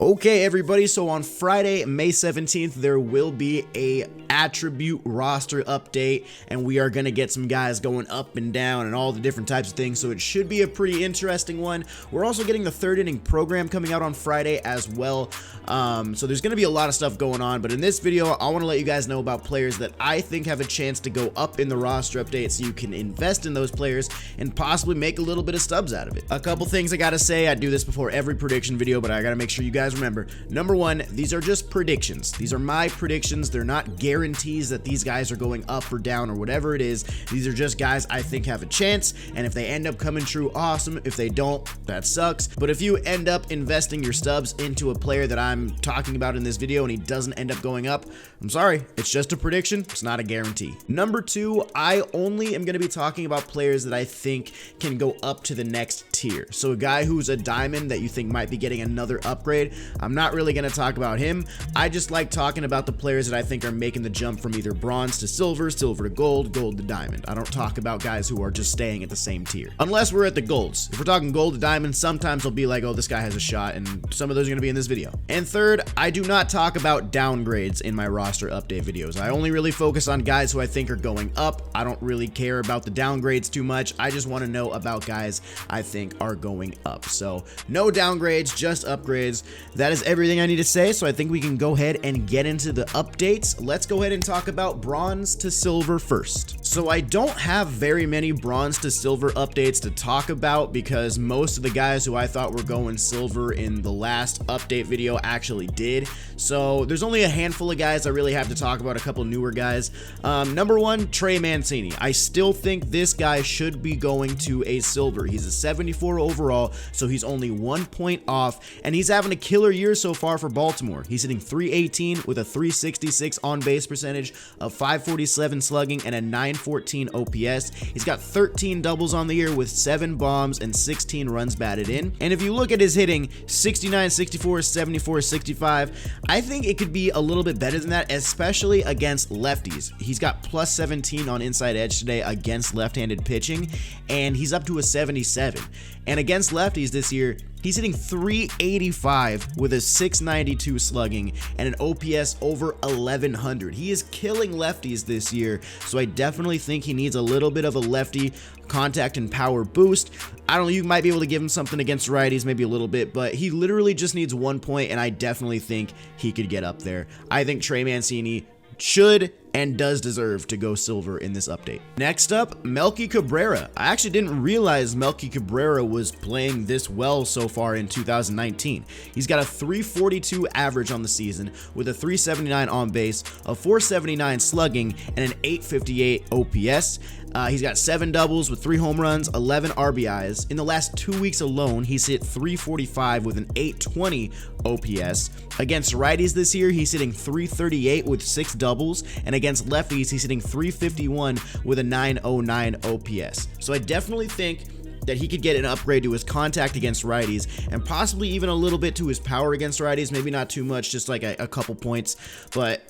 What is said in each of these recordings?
Okay, everybody, so on Friday, May 17th, there will be a attribute roster update, and we are going to get some guys going up and down and all the different types of things, so it should be a pretty interesting one. We're also getting the third inning program coming out on Friday as well, so there's going to be a lot of stuff going on, but in this video, I want to let you guys know about players that I think have a chance to go up in the roster update so you can invest in those players and possibly make a little bit of stubs out of it. A couple things I got to say, I do this before every prediction video, but I got to make sure you guys remember. Number one, these are just predictions. These are my predictions. They're not guarantees that these guys are going up or down or whatever it is. These are just guys I think have a chance, and if they end up coming true, awesome. If they don't, that sucks. But if you end up investing your stubs into a player that I'm talking about in this video and he doesn't end up going up, I'm sorry, it's just a prediction. It's not a guarantee. Number two, I only am going to be talking about players that I think can go up to the next tier. So a guy who's a diamond that you think might be getting another upgrade, I'm not really going to talk about him. I just like talking about the players that I think are making the jump from either bronze to silver, silver to gold, gold to diamond. I don't talk about guys who are just staying at the same tier. Unless we're at the golds. If we're talking gold to diamond, sometimes I'll be like, oh, this guy has a shot, and some of those are going to be in this video. And third, I do not talk about downgrades in my roster update videos. I only really focus on guys who I think are going up. I don't really care about the downgrades too much. I just want to know about guys I think are going up. So no downgrades, just upgrades. That is everything I need to say, so I think we can go ahead and get into the updates. Let's go ahead and talk about bronze to silver first. So I don't have very many bronze to silver updates to talk about because most of the guys who I thought were going silver in the last update video actually did. So there's only a handful of guys I really have to talk about, a couple newer guys. Number one, Trey Mancini. I still think this guy should be going to a silver. He's a 74 overall, so he's only 1 point off, and he's having a killer year so far for Baltimore. He's hitting .318 with a .366 on-base percentage, a .547 slugging, and a .914 OPS. He's got 13 doubles on the year with 7 bombs and 16 runs batted in. And if you look at his hitting, 69, 64, 74, 65, I think it could be a little bit better than that, especially against lefties. He's got +17 on inside edge today against left-handed pitching, and he's up to a 77. And against lefties this year, he's hitting .385 with a .692 slugging and an OPS over 1100. He is killing lefties this year, so I definitely think he needs a little bit of a lefty contact and power boost. I don't know, you might be able to give him something against righties, maybe a little bit, but he literally just needs 1 point, and I definitely think he could get up there. I think Trey Mancini should and does deserve to go silver in this update. Next up, Melky Cabrera. I actually didn't realize Melky Cabrera was playing this well so far in 2019. He's got a .342 average on the season with a .379 on base, a .479 slugging, and an .858 OPS. He's got 7 doubles with 3 home runs, 11 RBIs. In the last 2 weeks alone, he's hit .345 with an .820 OPS. Against righties this year, he's hitting .338 with 6 doubles, and against lefties, he's hitting .351 with a .909 OPS. So I definitely think that he could get an upgrade to his contact against righties and possibly even a little bit to his power against righties, maybe not too much, just like a couple points. But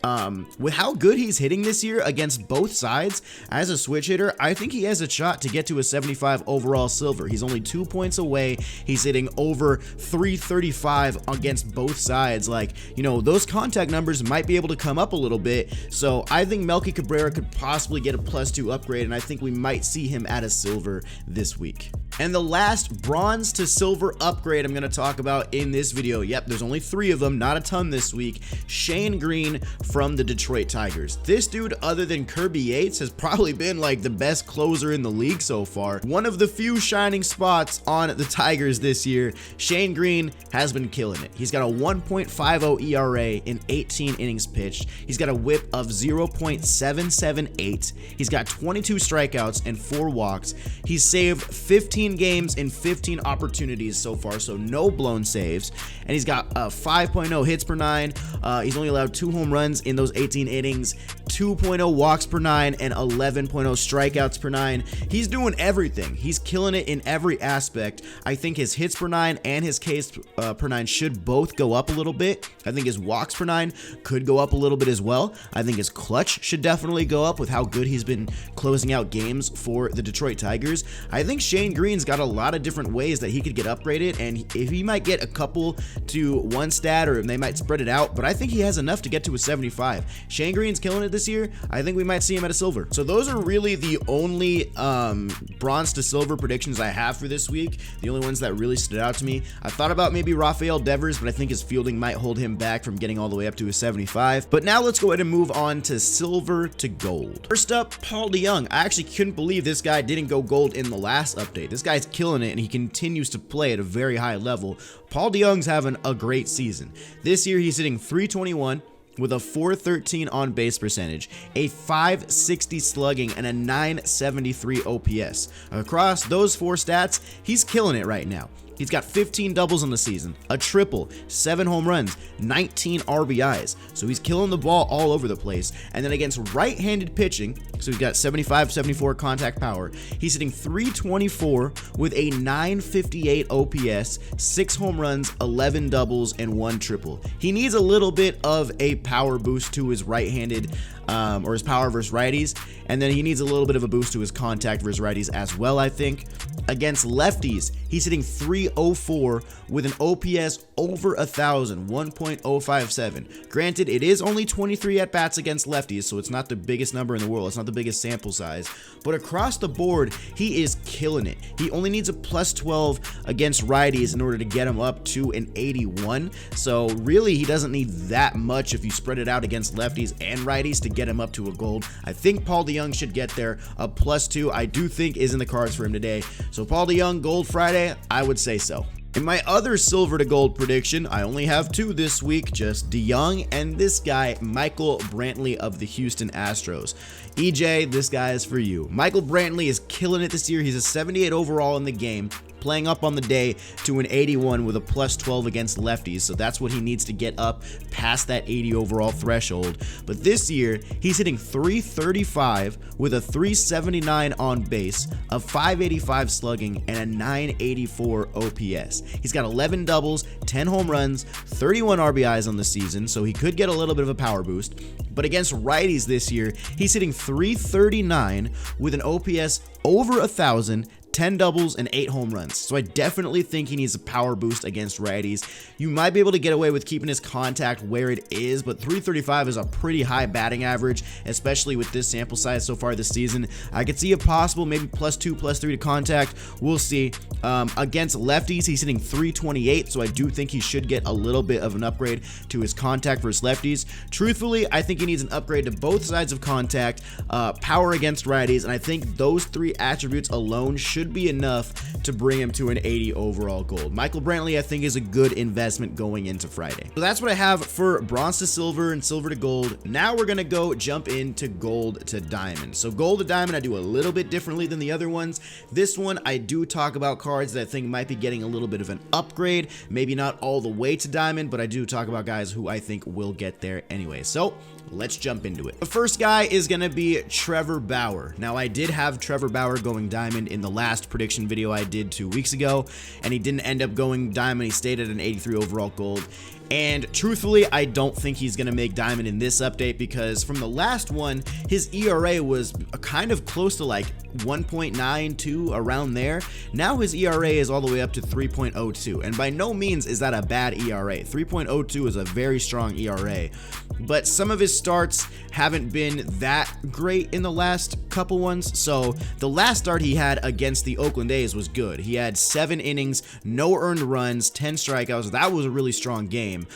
with how good he's hitting this year against both sides as a switch hitter, I think he has a shot to get to a 75 overall silver. He's only 2 points away. He's hitting over .335 against both sides. Like, you know, those contact numbers might be able to come up a little bit. So I think Melky Cabrera could possibly get a +2 upgrade, and I think we might see him at a silver this week. And the last bronze to silver upgrade I'm going to talk about in this video, yep, there's only 3 of them, not a ton this week, Shane Greene from the Detroit Tigers. This dude, other than Kirby Yates, has probably been like the best closer in the league so far. One of the few shining spots on the Tigers this year. Shane Greene has been killing it. He's got a 1.50 ERA in 18 innings pitched. He's got a whip of 0.778. He's got 22 strikeouts and 4 walks. He's saved 15 games in 15 opportunities so far, so no blown saves, and he's got 5.0 hits per 9. He's only allowed 2 home runs in those 18 innings, 2.0 walks per 9, and 11.0 strikeouts per 9. He's doing everything. He's killing it in every aspect. I think his hits per 9 and his Ks per 9 should both go up a little bit. I think his walks per 9 could go up a little bit as well. I think his clutch should definitely go up with how good he's been closing out games for the Detroit Tigers. I think Shane Greene Greene's got a lot of different ways that he could get upgraded, and if he might get a couple to one stat, or they might spread it out, but I think he has enough to get to a 75. Shane Greene's killing it this year. I think we might see him at a silver. So those are really the only bronze to silver predictions I have for this week. The only ones that really stood out to me. I thought about maybe Rafael Devers, but I think his fielding might hold him back from getting all the way up to a 75. But now let's go ahead and move on to silver to gold. First up, Paul DeJong. I actually couldn't believe this guy didn't go gold in the last update. This guy's killing it, and he continues to play at a very high level. Paul DeJong's having a great season. This year, he's hitting 321 with a 413 on base percentage, a 560 slugging, and a 973 OPS. Across those four stats, he's killing it right now. He's got 15 doubles on the season, a triple, 7 home runs, 19 RBIs. So he's killing the ball all over the place. And then against right-handed pitching, so he's got 75, 74 contact power. He's hitting 324 with a 958 OPS, 6 home runs, 11 doubles, and 1 triple. He needs a little bit of a power boost to his right-handed or his power versus righties, and then he needs a little bit of a boost to his contact versus righties as well, I think. Against lefties, he's hitting 304 with an OPS over 1,000, 1.057. Granted, it is only 23 at-bats against lefties, so it's not the biggest number in the world. It's not the biggest sample size. But across the board, he is killing it. He only needs a plus 12 against righties in order to get him up to an 81. So really, he doesn't need that much if you spread it out against lefties and righties to get him up to a gold. I think Paul DeJong should get there. A plus 2, I do think, is in the cards for him today. So Paul DeJong, Gold Friday, I would say so. In my other silver to gold prediction, I only have 2 this week, just DeJong and this guy, Michael Brantley of the Houston Astros. EJ, this guy is for you. Michael Brantley is killing it this year. He's a 78 overall in the game, playing up on the day to an 81 with a plus 12 against lefties, so that's what he needs to get up past that 80 overall threshold. But this year, he's hitting 335 with a 379 on base, a 585 slugging, and a 984 OPS. He's got 11 doubles, 10 home runs, 31 RBIs on the season, so he could get a little bit of a power boost. But against righties this year, he's hitting 339 with an OPS over 1,000, 10 doubles, and 8 home runs. So I definitely think he needs a power boost against righties. You might be able to get away with keeping his contact where it is, but 335 is a pretty high batting average, especially with this sample size so far this season. I could see a possible maybe plus 2, plus 3 to contact. We'll see. Against lefties, he's hitting 328, so I do think he should get a little bit of an upgrade to his contact versus lefties. Truthfully, I think he needs an upgrade to both sides of contact, power against righties, and I think those 3 attributes alone should be enough to bring him to an 80 overall gold. Michael Brantley, I think, is a good investment going into Friday. So that's what I have for bronze to silver and silver to gold. Now we're gonna go jump into gold to diamond. So gold to diamond, I do a little bit differently than the other ones. This one, I do talk about cards that I think might be getting a little bit of an upgrade, maybe not all the way to diamond, but I do talk about guys who I think will get there anyway. So let's jump into it. The first guy is going to be Trevor Bauer. Now, I did have Trevor Bauer going diamond in the last prediction video I did 2 weeks ago, and he didn't end up going diamond. He stayed at an 83 overall gold. And truthfully, I don't think he's going to make diamond in this update, because from the last one, his ERA was kind of close to like 1.92, around there. Now his ERA is all the way up to 3.02, and by no means is that a bad ERA. 3.02 is a very strong ERA, but some of his starts haven't been that great in the last couple ones. So the last start he had against the Oakland A's was good. He had 7 innings, no earned runs, 10 strikeouts. That was a really strong game.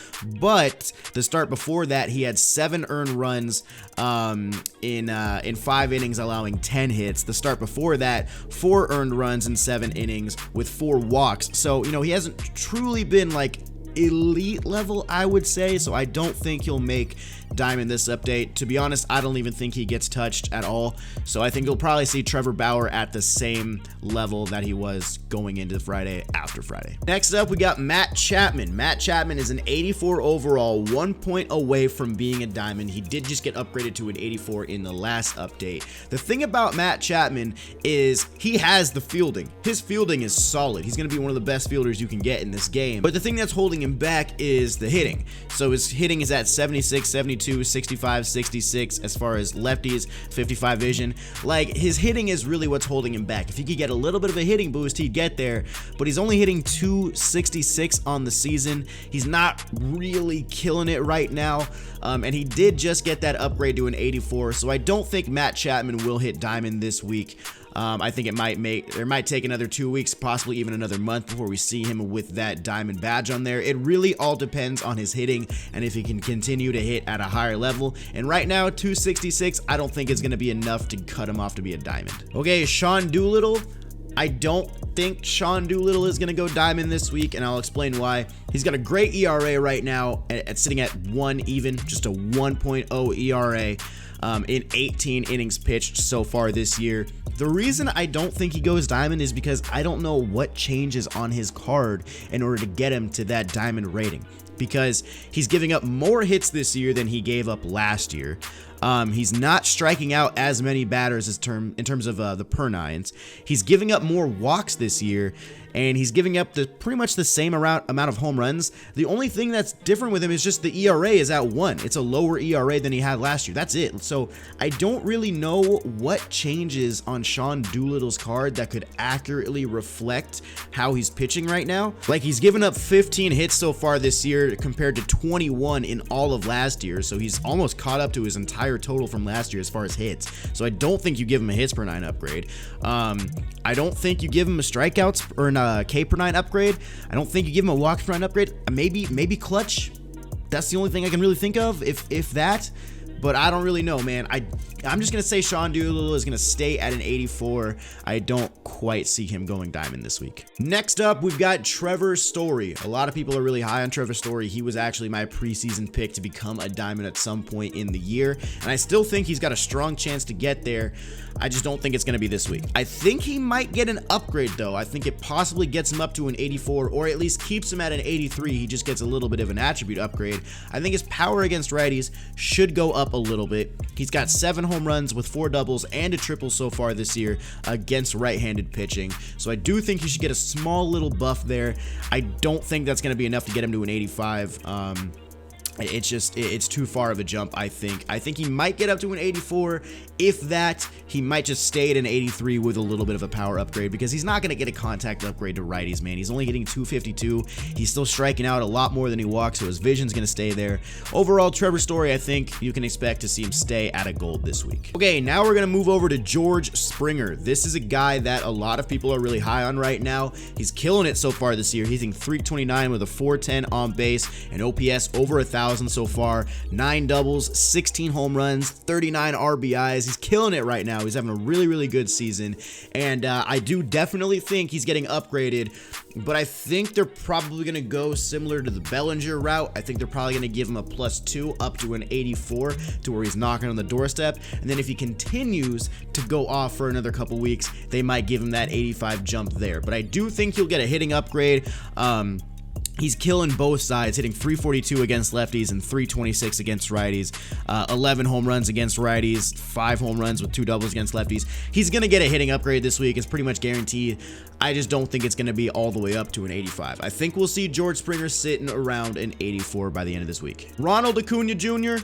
But the start before that, he had 7 earned runs in 5 innings, allowing 10 hits. The start before that, 4 earned runs in 7 innings with 4 walks. So, you know, he hasn't truly been like elite level, I would say. So I don't think he'll make diamond this update. To be honest, I don't even think he gets touched at all. So I think you'll probably see Trevor Bauer at the same level that he was going into Friday after Friday. Next up, we got Matt Chapman. Matt Chapman is an 84 overall, 1 point away from being a diamond. He did just get upgraded to an 84 in the last update. The thing about Matt Chapman is he has the fielding. His fielding is solid. He's going to be one of the best fielders you can get in this game. But the thing that's holding him back is the hitting. So his hitting is at 76, 72 72, 65, 66 as far as lefties, 55 vision. Like, his hitting is really what's holding him back. If he could get a little bit of a hitting boost, he'd get there, but he's only hitting 266 on the season. He's not really killing it right now, and he did just get that upgrade to an 84, so I don't think Matt Chapman will hit diamond this week. I think it might take another 2 weeks, possibly even another month before we see him with that diamond badge on there. It really all depends on his hitting and if he can continue to hit at a higher level. And right now, 266, I don't think it's going to be enough to cut him off to be a diamond. Okay, Sean Doolittle. I don't think Sean Doolittle is going to go diamond this week, and I'll explain why. He's got a great ERA right now at sitting at 1 even, just a 1.0 ERA. In 18 innings pitched so far this year. The reason I don't think he goes diamond is because I don't know what changes on his card in order to get him to that diamond rating, because he's giving up more hits this year than he gave up last year. He's not striking out as many batters in terms of the per nines. He's giving up more walks this year, and he's giving up pretty much the same amount of home runs. The only thing that's different with him is just the ERA is at 1. It's a lower ERA than he had last year. That's it. So I don't really know what changes on Sean Doolittle's card that could accurately reflect how he's pitching right now. Like, he's given up 15 hits so far this year compared to 21 in all of last year. So he's almost caught up to his entire total from last year as far as hits. So I don't think you give him a hits per 9 upgrade. I don't think you give him a strikeouts or a K per 9 upgrade. I don't think you give him a walk per 9 upgrade. Maybe clutch. That's the only thing I can really think of, if that. But I don't really know, man. I'm just going to say Sean Doolittle is going to stay at an 84. I don't quite see him going diamond this week. Next up, we've got Trevor Story. A lot of people are really high on Trevor Story. He was actually my preseason pick to become a diamond at some point in the year, and I still think he's got a strong chance to get there. I just don't think it's going to be this week. I think he might get an upgrade, though. I think it possibly gets him up to an 84, or at least keeps him at an 83. He just gets a little bit of an attribute upgrade. I think his power against righties should go up a little bit. He's got 7 home runs with 4 doubles and a triple so far this year against right-handed pitching. So I do think he should get a small little buff there. I don't think that's going to be enough to get him to an 85. It's too far of a jump, I think. I think he might get up to an 84. If that, he might just stay at an 83 with a little bit of a power upgrade, because he's not going to get a contact upgrade to righties, man. He's only hitting 252. He's still striking out a lot more than he walks, so his vision's going to stay there. Overall, Trevor Story, I think you can expect to see him stay at a gold this week. Okay, now we're going to move over to George Springer. This is a guy that a lot of people are really high on right now. He's killing it so far this year. He's hitting 329 with a 410 on base, and OPS over 1,000 so far. 9 doubles, 16 home runs, 39 RBIs. He's killing it right now. He's having a really, really good season, and I do definitely think he's getting upgraded, but I think they're probably going to go similar to the Bellinger route. I think they're probably going to give him a +2 up to an 84 to where he's knocking on the doorstep, and then if he continues to go off for another couple weeks, they might give him that 85 jump there. But I do think he'll get a hitting upgrade. He's killing both sides, hitting 342 against lefties and 326 against righties. 11 home runs against righties, 5 home runs with 2 doubles against lefties. He's going to get a hitting upgrade this week. It's pretty much guaranteed. I just don't think it's going to be all the way up to an 85. I think we'll see George Springer sitting around an 84 by the end of this week. Ronald Acuna Jr.,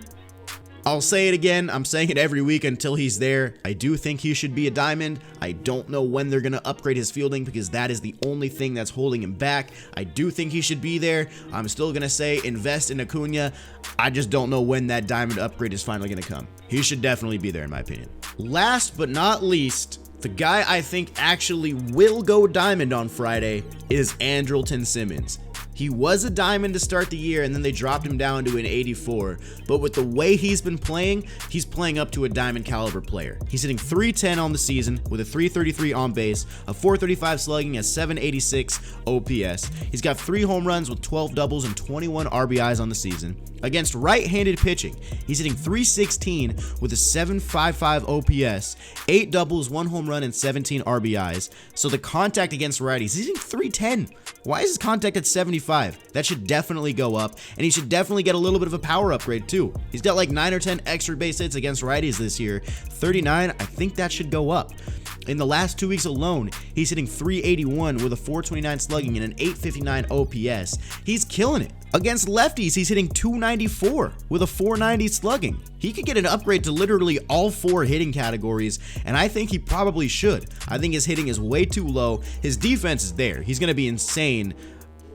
I'll say it again. I'm saying it every week until he's there. I do think he should be a diamond. I don't know when they're going to upgrade his fielding, because that is the only thing that's holding him back. I do think he should be there. I'm still going to say invest in Acuna. I just don't know when that diamond upgrade is finally going to come. He should definitely be there, in my opinion. Last but not least, the guy I think actually will go diamond on Friday is Andrelton Simmons. He was a diamond to start the year, and then they dropped him down to an 84. But with the way he's been playing, he's playing up to a diamond caliber player. He's hitting 310 on the season with a 333 on base, a 435 slugging, a 786 OPS. He's got 3 home runs with 12 doubles and 21 RBIs on the season. Against right-handed pitching, he's hitting 316 with a 755 OPS, 8 doubles, 1 home run, and 17 RBIs. So the contact against righties, he's hitting 310. Why is his contact at 75? That should definitely go up, and he should definitely get a little bit of a power upgrade too. He's got like 9 or 10 extra base hits against righties this year. 39, I think that should go up. In the last 2 weeks alone, he's hitting 381 with a 429 slugging and an 859 OPS. He's killing it. Against lefties, he's hitting 294 with a 490 slugging. He could get an upgrade to literally all 4 hitting categories, and I think he probably should. I think his hitting is way too low. His defense is there. He's going to be insane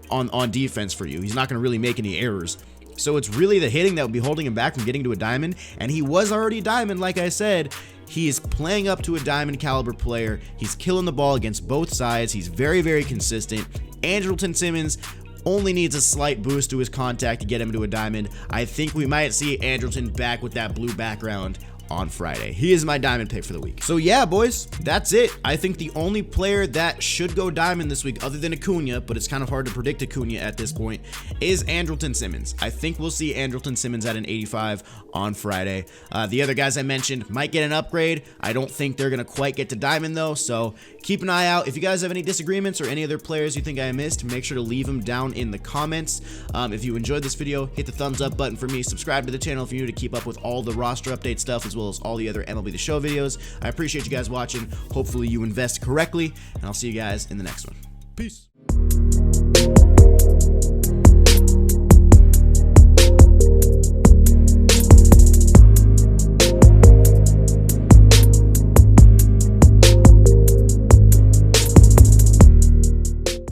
on defense for you. He's not going to really make any errors. So it's really the hitting that would be holding him back from getting to a diamond, and he was already a diamond, like I said. He is playing up to a diamond caliber player. He's killing the ball against both sides. He's very, very consistent. Andrelton Simmons only needs a slight boost to his contact to get him to a diamond. I think we might see Andrelton back with that blue background on Friday. He is my diamond pick for the week. So yeah, boys, that's it. I think the only player that should go diamond this week, other than Acuna, but it's kind of hard to predict Acuna at this point, is Andrelton Simmons. I think we'll see Andrelton Simmons at an 85 on Friday. The other guys I mentioned might get an upgrade. I don't think they're gonna quite get to diamond though, so keep an eye out. If you guys have any disagreements or any other players you think I missed, make sure to leave them down in the comments. If you enjoyed this video, hit the thumbs up button for me. Subscribe to the channel if you're new to keep up with all the roster update stuff, as well as all the other MLB The Show videos. I appreciate you guys watching. Hopefully you invest correctly, and I'll see you guys in the next one. Peace.